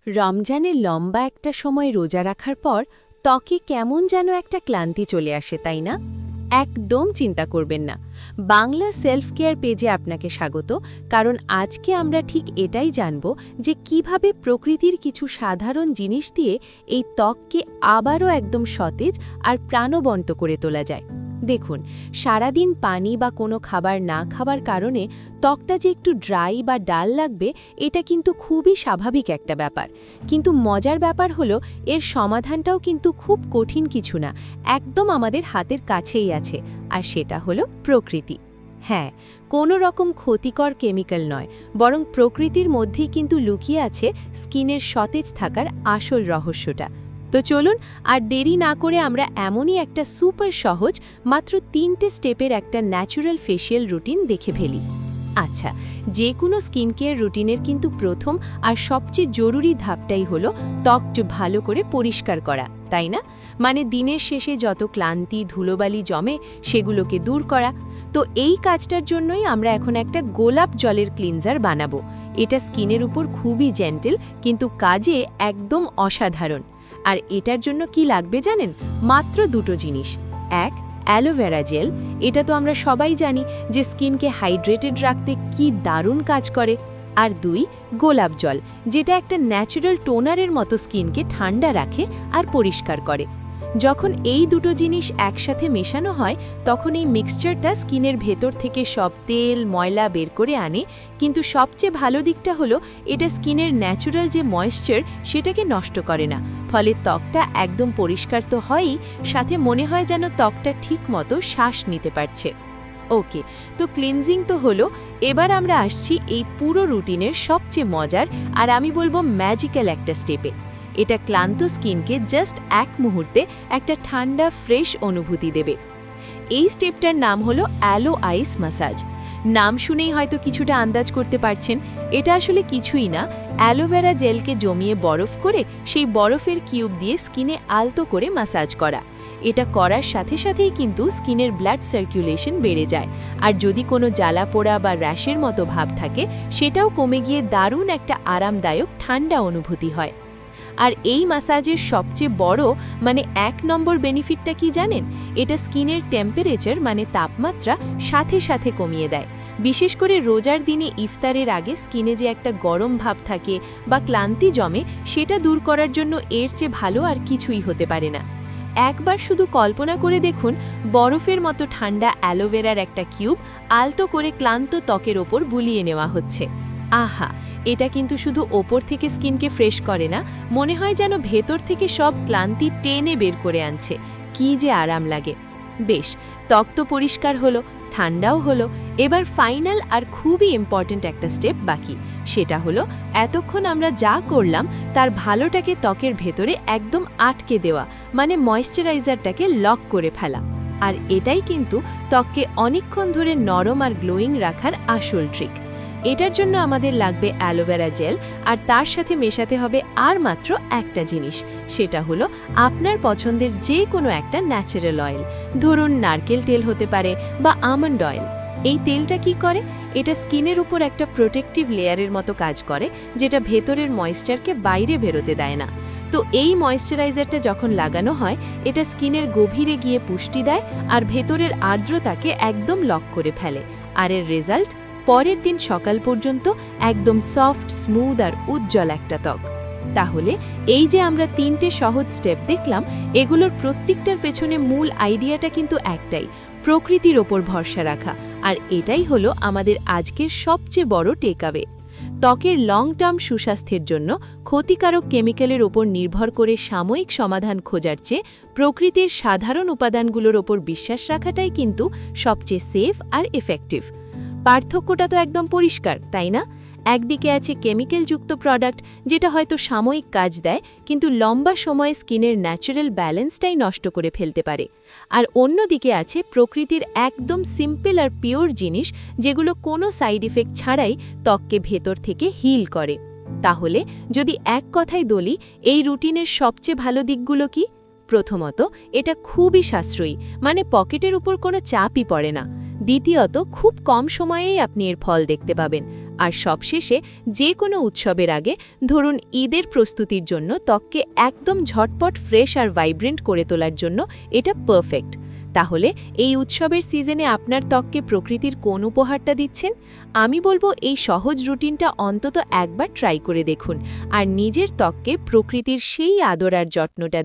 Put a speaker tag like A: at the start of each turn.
A: রমজানের লম্বা একটা সময় রোজা রাখার পর ত্বকে কেমন যেন একটা ক্লান্তি চলে আসে, তাই না? একদম চিন্তা করবেন না। বাংলা সেলফ কেয়ার পেজে আপনাকে স্বাগত, কারণ আজকে আমরা ঠিক এটাই জানব যে কিভাবে প্রকৃতির কিছু সাধারণ জিনিস দিয়ে এই ত্বককে আবারও একদম সতেজ আর প্রাণবন্ত করে তোলা যায়। দেখুন, সারাদিন পানি বা কোনো খাবার না খাবার কারণে ত্বকটা যে একটু ড্রাই বা ডাল লাগবে, এটা কিন্তু খুবই স্বাভাবিক একটা ব্যাপার। কিন্তু মজার ব্যাপার হলো, এর সমাধানটাও কিন্তু খুব কঠিন কিছু না, একদম আমাদের হাতের কাছেই আছে, আর সেটা হলো প্রকৃতি। হ্যাঁ, কোনো রকম ক্ষতিকর কেমিক্যাল নয়, বরং প্রকৃতির মধ্যেই কিন্তু লুকিয়ে আছে স্কিনের সতেজ থাকার আসল রহস্যটা। তো চলুন আর দেরি না করে আমরা এমনই একটা সুপার সহজ, মাত্র 3টে স্টেপের একটা ন্যাচারাল ফেশিয়াল রুটিন দেখে ফেলি। আচ্ছা, যে কোনো স্কিন কেয়ার রুটিনের কিন্তু প্রথম আর সবচেয়ে জরুরি ধাপটাই হলো ত্বকটা ভালো করে পরিষ্কার করা, তাই না? মানে দিনের শেষে যত ক্লান্তি ধুলোবালি জমে সেগুলোকে দূর করা। তো এই কাজটার জন্যই আমরা এখন একটা গোলাপ জলের ক্লিনজার বানাবো। এটা স্কিনের উপর খুবই জেন্টেল, কিন্তু কাজে একদম অসাধারণ। আর এটার জন্য কি লাগবে জানেন? মাত্র 2টো জিনিস। এক, অ্যালোভেরা জেল। এটা তো আমরা সবাই জানি যে স্কিনকে হাইড্রেটেড রাখতে কি দারুণ কাজ করে। আর 2, গোলাপ জল, যেটা একটা ন্যাচারাল টোনারের মতো স্কিনকে ঠান্ডা রাখে আর পরিষ্কার করে। যখন এই 2টো জিনিস একসাথে মেশানো হয়, তখন এই মিক্সচারটা স্কিনের ভেতর থেকে সব তেল ময়লা বের করে আনে। কিন্তু সবচেয়ে ভালো দিকটা হলো, এটা স্কিনের ন্যাচারাল যে ময়েশ্চার সেটাকে নষ্ট করে না। ফলে ত্বকটা একদম পরিষ্কার তো হয়ই, সাথে মনে হয় যেন ত্বকটা ঠিক মতো শ্বাস নিতে পারছে। ওকে, তো ক্লিনজিং তো হলো, এবার আমরা আসছি এই পুরো রুটিনের সবচেয়ে মজার আর আমি বলবো ম্যাজিক্যাল একটা স্টেপে। এটা ক্লান্ত স্কিনকে জাস্ট এক মুহূর্তে একটা ঠান্ডা ফ্রেশ অনুভূতি দেবে। এই স্টেপটার নাম হলো অ্যালো আইস ম্যাসাজ। নাম শুনেই হয়তো কিছুটা আন্দাজ করতে পারছেন, এটা আসলে কিছুই না, অ্যালোভেরা জেলকে জমিয়ে বরফ করে সেই বরফের কিউব দিয়ে স্কিনে আলতো করে ম্যাসাজ করা। এটা করার সাথে সাথেই কিন্তু স্কিনের ব্লাড সার্কুলেশন বেড়ে যায়, আর যদি কোনো জ্বালা পোড়া বা র্যাশের মতো ভাব থাকে সেটাও কমে গিয়ে দারুণ একটা আরামদায়ক ঠান্ডা অনুভূতি হয়। আর এই ম্যাসাজের সবচেয়ে বড় 1 নম্বর বেনিফিটটা কি জানেন? এটা স্কিনের টেম্পারেচার তাপমাত্রা সাথে সাথে কমিয়ে দেয়। বিশেষ করে রোজার দিনে ইফতারের আগে স্কিনে যে একটা গরম ভাব থাকে বা ক্লান্তি জমে, সেটা দূর করার জন্য এর চেয়ে ভালো আর কিছুই হতে পারে না। একবার শুধু কল্পনা করে দেখুন, বরফের মতো ঠান্ডা অ্যালোভেরার একটা কিউব আলতো করে ক্লান্ত ত্বকের ওপর বুলিয়ে নেওয়া হচ্ছে। আহা, এটা কিন্তু শুধু ওপর থেকে স্কিনকে ফ্রেশ করে না, মনে হয় যেন ভেতর থেকে সব ক্লান্তি টেনে বের করে আনছে। কি যে আরাম লাগে। বেশ, ত্বক তো পরিষ্কার হলো, ঠান্ডাও হলো। এবার ফাইনাল আর খুবই ইম্পর্ট্যান্ট একটা স্টেপ বাকি। সেটা হলো এতক্ষণ আমরা যা করলাম তার ভালোটাকে ত্বকের ভেতরে একদম আটকে দেওয়া, ময়েশ্চারাইজারটাকে লক করে ফেলা। আর এটাই কিন্তু ত্বককে অনেকক্ষণ ধরে নরম আর গ্লোয়িং রাখার আসল ট্রিক। এটার জন্য আমাদের লাগবে অ্যালোভেরা জেল, আর তার সাথে মেশাতে হবে আর মাত্র একটা জিনিস। সেটা হলো আপনার পছন্দের যে কোনো একটা ন্যাচারাল অয়েল। ধরুন নারকেল তেল হতে পারে বা আমন্ড অয়েল। এই তেলটা কি করে? এটা স্কিনের উপর একটা প্রোটেক্টিভ লেয়ারের মতো কাজ করে, যেটা ভেতরের ময়েশ্চারকে বাইরে বেরোতে দেয় না। তো এই ময়েশ্চারাইজারটা যখন লাগানো হয়, এটা স্কিনের গভীরে গিয়ে পুষ্টি দেয় আর ভেতরের আর্দ্রতাকে একদম লক করে ফেলে। আর এর রেজাল্ট, পরের দিন সকাল পর্যন্ত একদম সফট, স্মুথ আর উজ্জ্বল একটা ত্বক। তাহলে এই যে আমরা 3টে সহজ স্টেপ দেখলাম, এগুলোর প্রত্যেকটার পেছনে মূল আইডিয়াটা কিন্তু একটাই, প্রকৃতির ওপর ভরসা রাখা। আর এটাই হলো আমাদের আজকের সবচেয়ে বড় টেকঅ্যাওয়ে। ত্বকের লং টার্ম সুস্বাস্থ্যের জন্য ক্ষতিকারক কেমিক্যালের ওপর নির্ভর করে সাময়িক সমাধান খোঁজার চেয়ে প্রকৃতির সাধারণ উপাদানগুলোর ওপর বিশ্বাস রাখাটাই কিন্তু সবচেয়ে সেফ আর এফেক্টিভ। পার্থক্যটা তো একদম পরিষ্কার, তাই না? একদিকে আছে কেমিক্যালযুক্ত প্রোডাক্ট, যেটা হয়তো সাময়িক কাজ দেয়, কিন্তু লম্বা সময়ে স্কিনের ন্যাচারাল ব্যালেন্সটাই নষ্ট করে ফেলতে পারে। আর অন্যদিকে আছে প্রকৃতির একদম সিম্পল আর পিওর জিনিস, যেগুলো কোনো সাইড ইফেক্ট ছাড়াই ত্বককে ভেতর থেকে হিল করে। তাহলে যদি এক কথায় বলি, এই রুটিনের সবচেয়ে ভালো দিকগুলো কি? প্রথমত, এটা খুবই সাশ্রয়ী, পকেটের উপর কোনো চাপই পড়ে না। দ্বিতীয়ত, খুব কম সময়েই আপনি এর ফল দেখতে পাবেন। আর সবশেষে যে কোনো উৎসবের আগে, ধরুন ঈদের প্রস্তুতির জন্য ত্বককে একদম ঝটপট ফ্রেশ আর ভাইব্রেন্ট করে তোলার জন্য এটা পারফেক্ট। তাহলে এই উৎসবের সিজনে আপনার ত্বককে প্রকৃতির কোন উপহারটা দিচ্ছেন? আমি বলবো এই সহজ রুটিনটা অন্তত একবার ট্রাই করে দেখুন আর নিজের ত্বককে প্রকৃতির সেই আদর আর যত্নটা